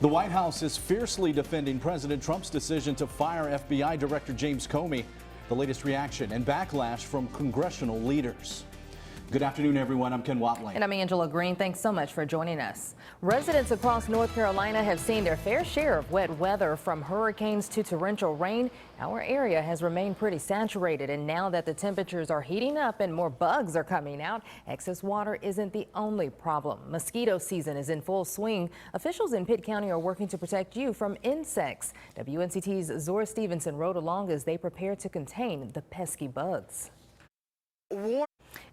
The White House is fiercely defending President Trump's decision to fire FBI Director James Comey. The latest reaction and backlash from congressional leaders. Good afternoon, everyone. I'm Ken Watling. And I'm Angela Green. Thanks so much for joining us. Residents across North Carolina have seen their fair share of wet weather, from hurricanes to torrential rain. Our area has remained pretty saturated, and now that the temperatures are heating up and more bugs are coming out, excess water isn't the only problem. Mosquito season is in full swing. Officials in Pitt County are working to protect you from insects. WNCT's Zora Stevenson rode along as they prepare to contain the pesky bugs.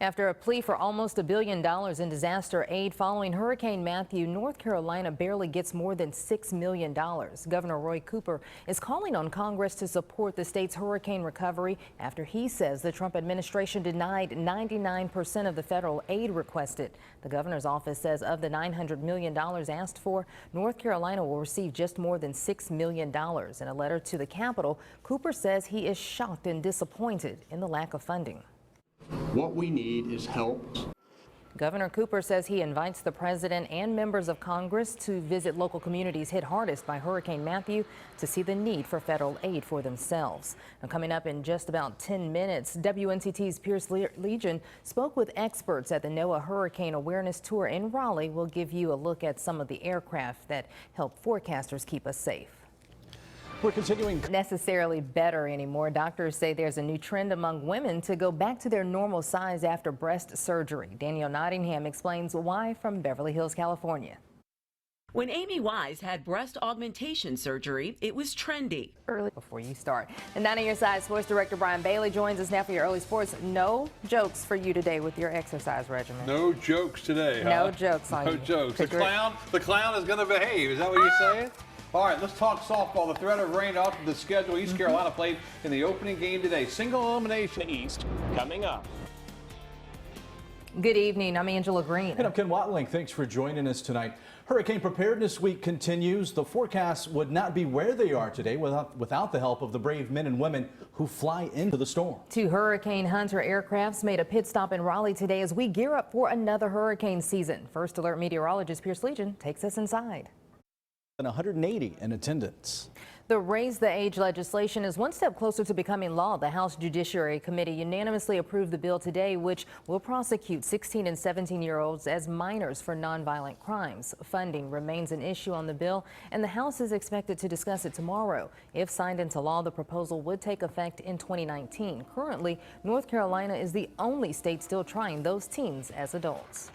After a plea for almost $1 billion in disaster aid following Hurricane Matthew, North Carolina barely gets more than $6 million. Governor Roy Cooper is calling on Congress to support the state's hurricane recovery after he says the Trump administration denied 99% of the federal aid requested. The governor's office says of the $900 million asked for, North Carolina will receive just more than $6 million. In a letter to the Capitol, Cooper says he is shocked and disappointed in the lack of funding. What we need is help. Governor Cooper says he invites the president and members of Congress to visit local communities hit hardest by Hurricane Matthew to see the need for federal aid for themselves. Now, coming up in just about 10 minutes, WNCT's Pierce Legion spoke with experts at the NOAA Hurricane Awareness Tour in Raleigh. We'll give you a look at some of the aircraft that help forecasters keep us safe. We're continuing. Necessarily better anymore. Doctors say there's a new trend among women to go back to their normal size after breast surgery. Danielle Nottingham explains why from Beverly Hills, California. When Amy Wise had breast augmentation surgery, it was trendy. Early before you start. And 9 on your side, sports director Brian Bailey joins us now for your early sports. No jokes for you today with your exercise regimen. No jokes today, huh? No jokes on you. No jokes. The clown is going to behave. Is that what you're saying? All right, let's talk softball. The threat of rain off the schedule. East Carolina played in the opening game today. Single elimination. East coming up. Good evening. I'm Angela Green. And I'm Ken Watling. Thanks for joining us tonight. Hurricane Preparedness Week continues. The forecasts would not be where they are today without the help of the brave men and women who fly into the storm. 2 Hurricane Hunter aircrafts made a pit stop in Raleigh today as we gear up for another hurricane season. First Alert meteorologist Pierce Legion takes us inside. 180 in attendance. The Raise the Age legislation is one step closer to becoming law. The House Judiciary Committee unanimously approved the bill today, which will prosecute 16 and 17-year-olds as minors for nonviolent crimes. Funding remains an issue on the bill, and the House is expected to discuss it tomorrow. If signed into law, the proposal would take effect in 2019. Currently, North Carolina is the only state still trying those teens as adults.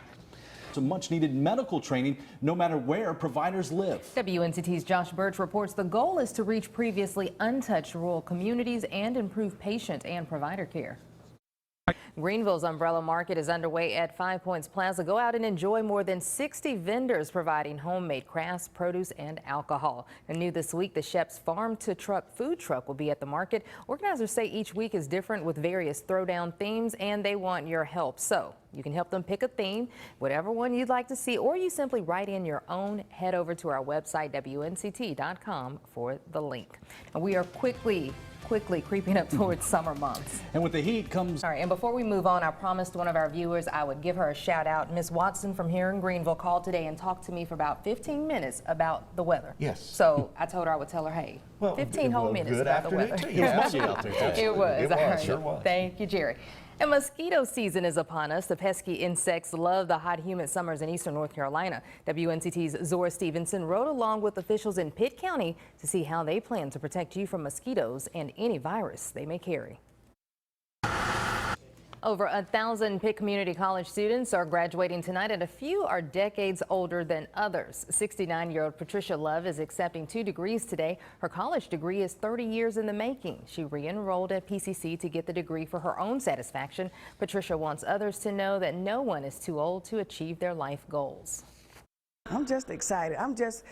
Some much needed medical training no matter where providers live. WNCT's Josh Birch reports the goal is to reach previously untouched rural communities and improve patient and provider care. Greenville's Umbrella Market is underway at 5 Points Plaza. Go out and enjoy more than 60 vendors providing homemade crafts, produce, and alcohol. And new this week, the Shep's Farm to Truck food truck will be at the market. Organizers say each week is different with various throwdown themes, and they want your help. So you can help them pick a theme, whatever one you'd like to see, or you simply write in your own. Head over to our website, WNCT.com, for the link. And we are quickly creeping up towards summer months. And with the heat comes... All right, and before we move on, I promised one of our viewers I would give her a shout out. Miss Watson from here in Greenville called today and talked to me for about 15 minutes about the weather. Yes. So I told her I would tell her, hey, 15 whole minutes about the weather. It was muggy out there. It was. It sure was. Thank you, Jerry. And mosquito season is upon us. The pesky insects love the hot, humid summers in eastern North Carolina. WNCT's Zora Stevenson rode along with officials in Pitt County to see how they plan to protect you from mosquitoes and any virus they may carry. Over 1,000 Pitt Community College students are graduating tonight, and a few are decades older than others. 69-year-old Patricia Love is accepting 2 degrees today. Her college degree is 30 years in the making. She re-enrolled at PCC to get the degree for her own satisfaction. Patricia wants others to know that no one is too old to achieve their life goals. I'm just excited. I'm just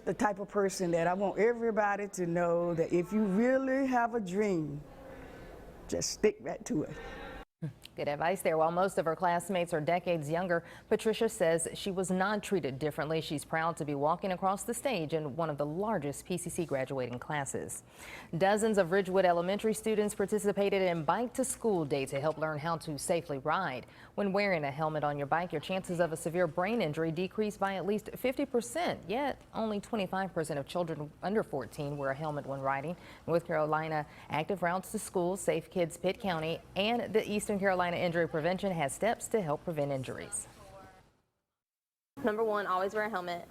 the type of person that I want everybody to know that if you really have a dream, just stick right to it. Good advice there. While most of her classmates are decades younger, Patricia says she was not treated differently. She's proud to be walking across the stage in one of the largest PCC graduating classes. Dozens of Ridgewood Elementary students participated in Bike to School Day to help learn how to safely ride. When wearing a helmet on your bike, your chances of a severe brain injury decrease by at least 50%. Yet only 25% of children under 14 wear a helmet when riding. North Carolina Active Routes to School, Safe Kids Pitt County, and the Eastern Carolina Injury Prevention has steps to help prevent injuries. Number one, always wear a helmet.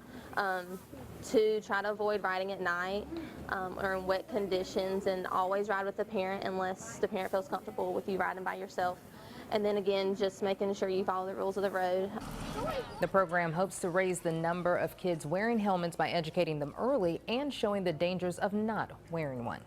Two, try to avoid riding at night or in wet conditions, and always ride with a parent unless the parent feels comfortable with you riding by yourself. And then again, just making sure you follow the rules of the road. The program hopes to raise the number of kids wearing helmets by educating them early and showing the dangers of not wearing one.